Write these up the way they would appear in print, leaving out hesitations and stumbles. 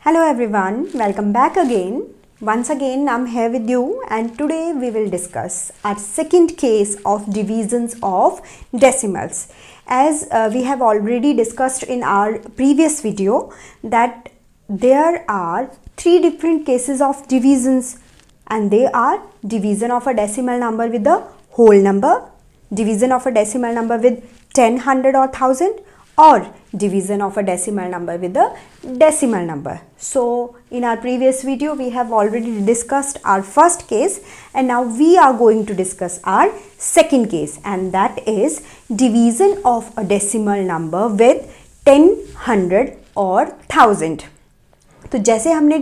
Hello everyone, welcome back again. Once again I'm here with you and today we will discuss our second case of divisions of decimals. As we have already discussed in our previous video that there are three different cases of divisions and they are division of a decimal number with the whole number, division of a decimal number with 10, 100 or 1000 or division of a decimal number with the decimal number. So in our previous video we have already discussed our first case and now we are going to discuss our second case and that is division of a decimal number with 10, 100 or 1000. तो जैसे हमने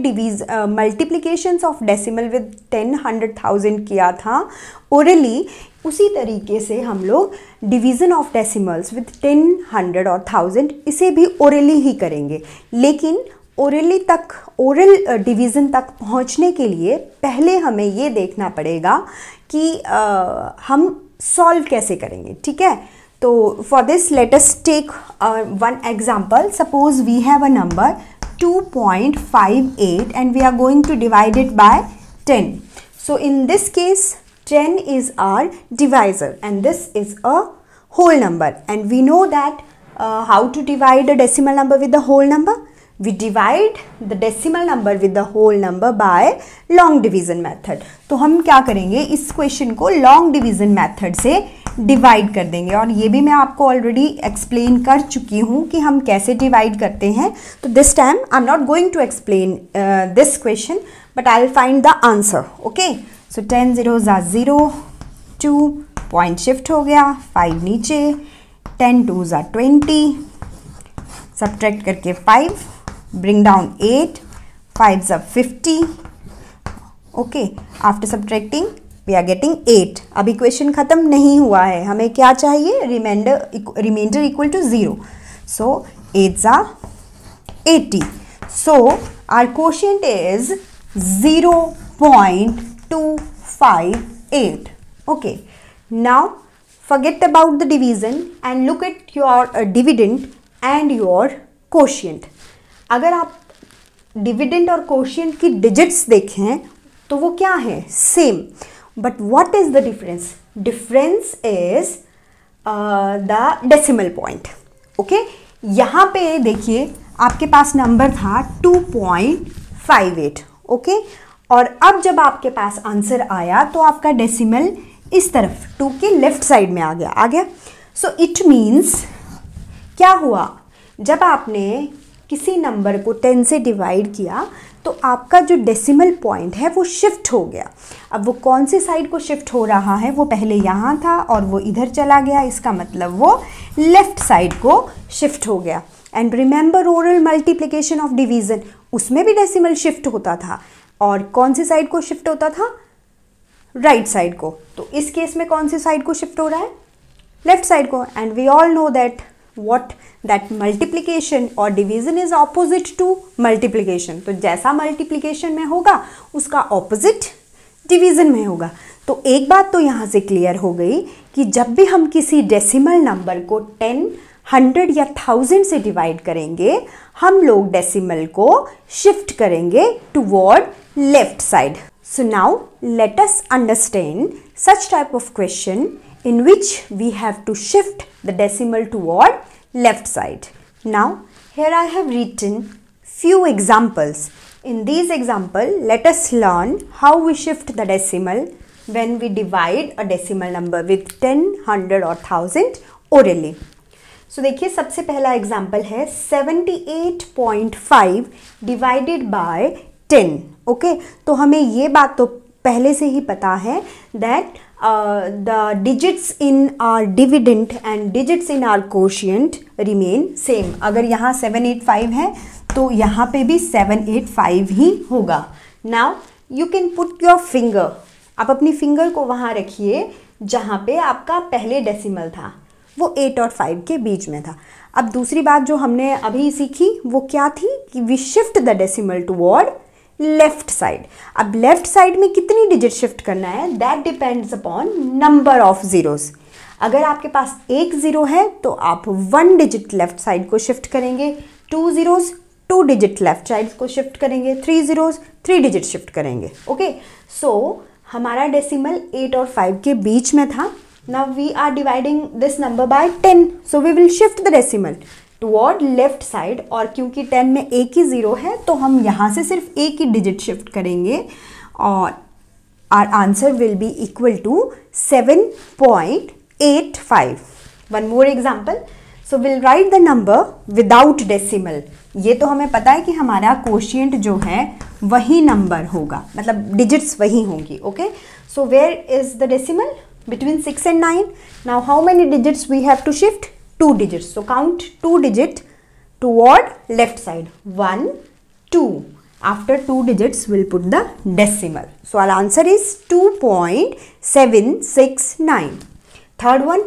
multiplications of decimal with 10, 100, 1000 किया था orally, उसी तरीके से हम लोग डिवीज़न ऑफ डेसिमल्स विद 10, 100 और 1000 इसे भी ओरली ही करेंगे। लेकिन ओरल डिवीज़न तक पहुंचने के लिए पहले हमें ये देखना पड़ेगा कि हम सॉल्व कैसे करेंगे, ठीक है। तो for this let us take one example. Suppose we have a number 2.58 and we are going to divide it by 10. So in this case 10 is our divisor and this is a whole number and we know that how to divide a decimal number with the whole number. We divide the decimal number with the whole number by long division method. तो हम क्या करेंगे, इस question को long division method से divide कर देंगे और ये भी मैं आपको ऑलरेडी एक्सप्लेन कर चुकी हूँ कि हम कैसे डिवाइड करते हैं। तो this time I am not going to explain this question but I will find the answer. Okay, so 10 zeros are 0, 2 point shift हो गया, 5 नीचे, 10 2s are 20, सब्ट्रैक्ट करके 5, bring down 8, 5s are 50। Okay, after subtracting we are getting 8। अब equation खत्म नहीं हुआ है, हमें क्या चाहिए, remainder equal to 0। So 8s are 80। So our quotient is 0.258। Okay, now forget about the division and look at your dividend and your quotient। अगर आप डिविडेंड और quotient की डिजिट्स देखें तो वो क्या है, same, but what is the difference? Difference is the decimal point. Okay, यहाँ पे देखिए आपके पास नंबर था 2.58। ओके, और अब जब आपके पास आंसर आया तो आपका डेसिमल इस तरफ 2 के लेफ्ट साइड में आ गया। सो इट मीन्स क्या हुआ, जब आपने किसी नंबर को 10 से डिवाइड किया तो आपका जो डेसिमल पॉइंट है वो शिफ्ट हो गया। अब वो कौन सी साइड को शिफ्ट हो रहा है, वो पहले यहाँ था और वो इधर चला गया, इसका मतलब वो लेफ्ट साइड को शिफ्ट हो गया। And remember oral multiplication of division, उसमें भी डेसिमल शिफ्ट होता था और कौन सी साइड को शिफ्ट होता था, राइट साइड को। तो इस केस में कौन सी साइड को शिफ्ट हो रहा है, लेफ्ट साइड को। And we all know that what that multiplication or division is opposite to multiplication। तो जैसा multiplication में होगा उसका opposite division में होगा। तो एक बात तो यहाँ से क्लियर हो गई कि जब भी हम किसी डेसिमल नंबर को 10, 100 या 1000 से डिवाइड करेंगे हम लोग डेसिमल को शिफ्ट करेंगे toward left side. So now let us understand such type of question in which we have to shift the decimal toward left side. Now here I have written few examples. In these examples let us learn how we shift the decimal when we divide a decimal number with 10, 100 or 1000 orally. So देखिए सबसे पहला example है 78.5 divided by 10। Okay, तो हमें ये बात तो पहले से ही पता है that the digits in our dividend and digits in our quotient remain same। अगर यहाँ 785 है तो यहाँ पे भी 785 ही होगा। Now you can put your finger, आप अपनी फिंगर को वहाँ रखिए जहाँ पे आपका पहले डेसिमल था, वो 8 और 5 के बीच में था। अब दूसरी बात जो हमने अभी सीखी वो क्या थी कि we shift the decimal toward left side. अब लेफ्ट साइड में कितनी डिजिट शिफ्ट करना है, that depends upon number of zeros. अगर आपके पास एक जीरो है तो आप 1 डिजिट लेफ्ट साइड को शिफ्ट करेंगे, 2 zeros 2 डिजिट लेफ्ट साइड को शिफ्ट करेंगे, 3 zeros 3 डिजिट शिफ्ट करेंगे। ओके, सो हमारा डेसिमल 8 और 5 के बीच में था। Now we are dividing this number by 10, so we will shift the decimal toward left side, और क्योंकि 10 में एक ही ज़ीरो है तो हम यहाँ से सिर्फ एक ही डिजिट शिफ्ट करेंगे और our answer will be equal to 7.85। One more example, so will write the number without decimal. ये तो हमें पता है कि हमारा कोशिएंट जो है वही नंबर होगा, मतलब डिजिट्स वही होंगी। Okay, so where is the decimal? Between 6 and 9. Now how many digits we have to shift? 2 digits. So count 2 digit toward left side. 1, 2. After 2 digits, we'll put the decimal. So our answer is 2.769. Third one,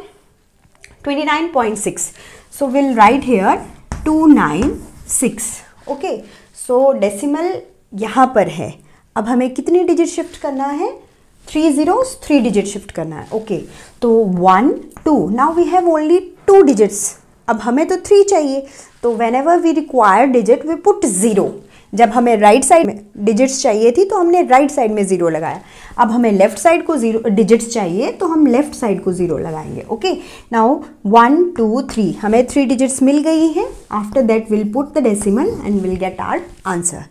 29.6. So we'll write here 296. Okay. So decimal यहाँ पर है। अब हमें कितनी digit shift करना है? 3 zeros 3 digit shift करना है। ओके, तो 1, 2, now we have only 2 digits. अब हमें तो 3 चाहिए, तो whenever we require digit we put 0। जब हमें राइट साइड में डिजिट्स चाहिए थी तो हमने राइट साइड में 0 लगाया। अब हमें लेफ्ट साइड को 0 डिजिट्स चाहिए तो हम लेफ्ट साइड को 0 लगाएंगे। ओके, नाउ 1, 2, 3, हमें 3 डिजिट्स मिल गई हैं। After that will put the decimal and will get our answer.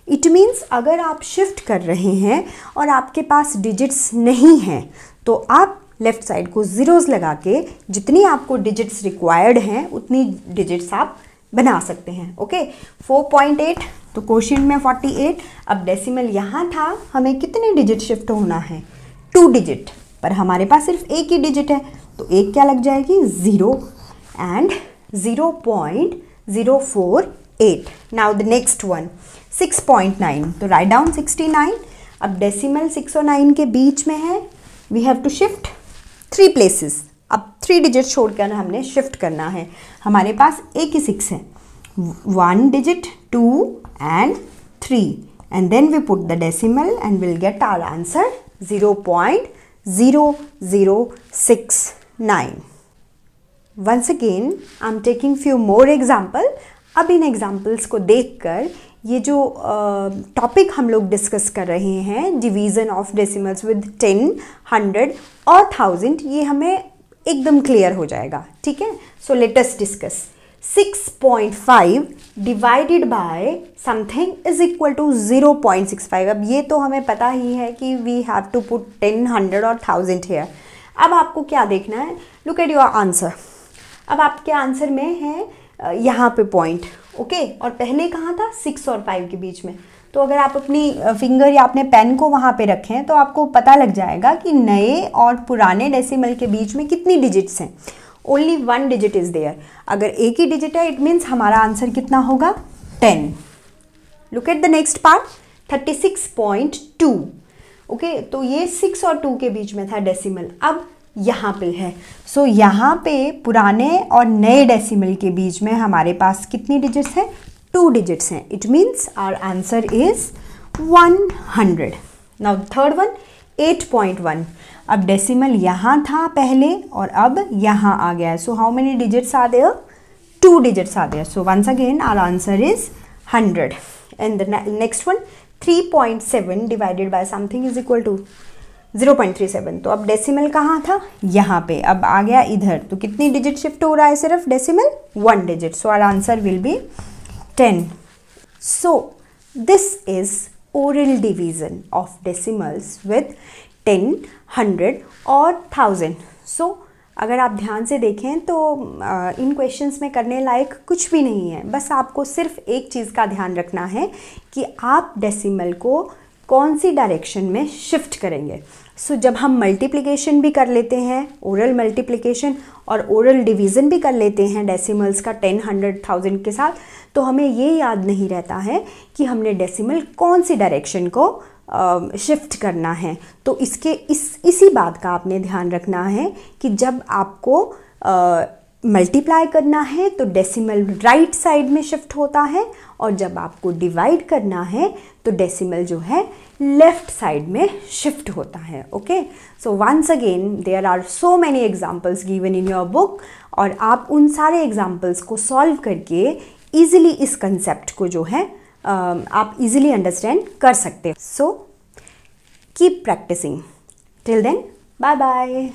It means अगर आप शिफ्ट कर रहे हैं और आपके पास डिजिट्स नहीं हैं तो आप लेफ्ट साइड को ज़ीरोज़ लगा के जितनी आपको डिजिट्स रिक्वायर्ड हैं उतनी डिजिट्स आप बना सकते हैं। ओके, 4.8 तो क्वोशिएंट में 48। अब डेसिमल यहाँ था, हमें कितने डिजिट शिफ्ट होना है? 2 डिजिट, पर हमारे पास सिर्फ एक ही डिजिट है तो एक क्या लग जाएगी? 0 and 0.048। Now the next one 6.9, तो राइट डाउन 69। अब डेसिमल 6 और 9 के बीच में है, we have to shift 3 places. अब 3 डिजिट छोड़कर हमने शिफ्ट करना है। हमारे पास एक ही 6 है, 1 digit 2 and 3, and then we put the decimal and will get our answer 0.0069। Once again I am taking few more example. अब इन एग्जाम्पल्स को देखकर ये जो टॉपिक हम लोग डिस्कस कर रहे हैं, डिवीज़न ऑफ डेसिमल्स विद 10, 100 और 1000, ये हमें एकदम क्लियर हो जाएगा। ठीक है, so let us discuss. 6.5 divided by something is equal to 0.65। अब ये तो हमें पता ही है कि वी हैव टू पुट 10, 100 और 1000 हेयर। अब आपको क्या देखना है? Look at your answer. अब आपके आंसर में है यहाँ पे पॉइंट। ओके, और पहले कहाँ था? 6 और 5 के बीच में। तो अगर आप अपनी फिंगर या अपने पेन को वहाँ पे रखें तो आपको पता लग जाएगा कि नए और पुराने डेसिमल के बीच में कितनी डिजिट्स हैं। Only 1 digit is there. अगर एक ही डिजिट है इट मीन्स हमारा आंसर कितना होगा? 10। Look at the next part, 36.2। Okay, तो ये 6 और 2 के बीच में था डेसिमल, अब यहाँ पे है। सो यहाँ पे पुराने और नए डेसिमल के बीच में हमारे पास कितनी डिजिट्स हैं? 2 डिजिट्स हैं। It means our answer is 100। Now third one 8.1। अब डेसिमल यहाँ था पहले और अब यहाँ आ गया है। So how many digits are there? 2 digits are there. So once again our answer is 100। And the next one 3.7 divided by something is equal to 0.37। तो अब डेसिमल कहाँ था? यहाँ पे। अब आ गया इधर, तो कितनी डिजिट शिफ्ट हो रहा है? सिर्फ decimal 1 digit. So our answer will be 10। So this is oral division of decimals with 10, 100 और 1000। सो अगर आप ध्यान से देखें तो इन क्वेश्चंस में करने लायक कुछ भी नहीं है। बस आपको सिर्फ एक चीज़ का ध्यान रखना है कि आप डेसिमल को कौन सी डायरेक्शन में शिफ्ट करेंगे। सो जब हम मल्टीप्लिकेशन भी कर लेते हैं, ओरल मल्टीप्लिकेशन और ओरल डिवीज़न भी कर लेते हैं डेसिमल्स का 10, 100, 1000 के साथ, तो हमें ये याद नहीं रहता है कि हमने डेसिमल कौन सी डायरेक्शन को शिफ्ट करना है। तो इसी बात का आपने ध्यान रखना है कि जब आपको मल्टीप्लाई करना है तो डेसिमल राइट साइड में शिफ्ट होता है, और जब आपको डिवाइड करना है तो डेसिमल जो है लेफ्ट साइड में शिफ्ट होता है। Okay, so once again there are so many examples given in your book, और आप उन सारे एग्जाम्पल्स को सॉल्व करके ईजिली इस कंसेप्ट को जो है आप इजीली अंडरस्टैंड कर सकते हो. So keep practising. Till then, bye bye.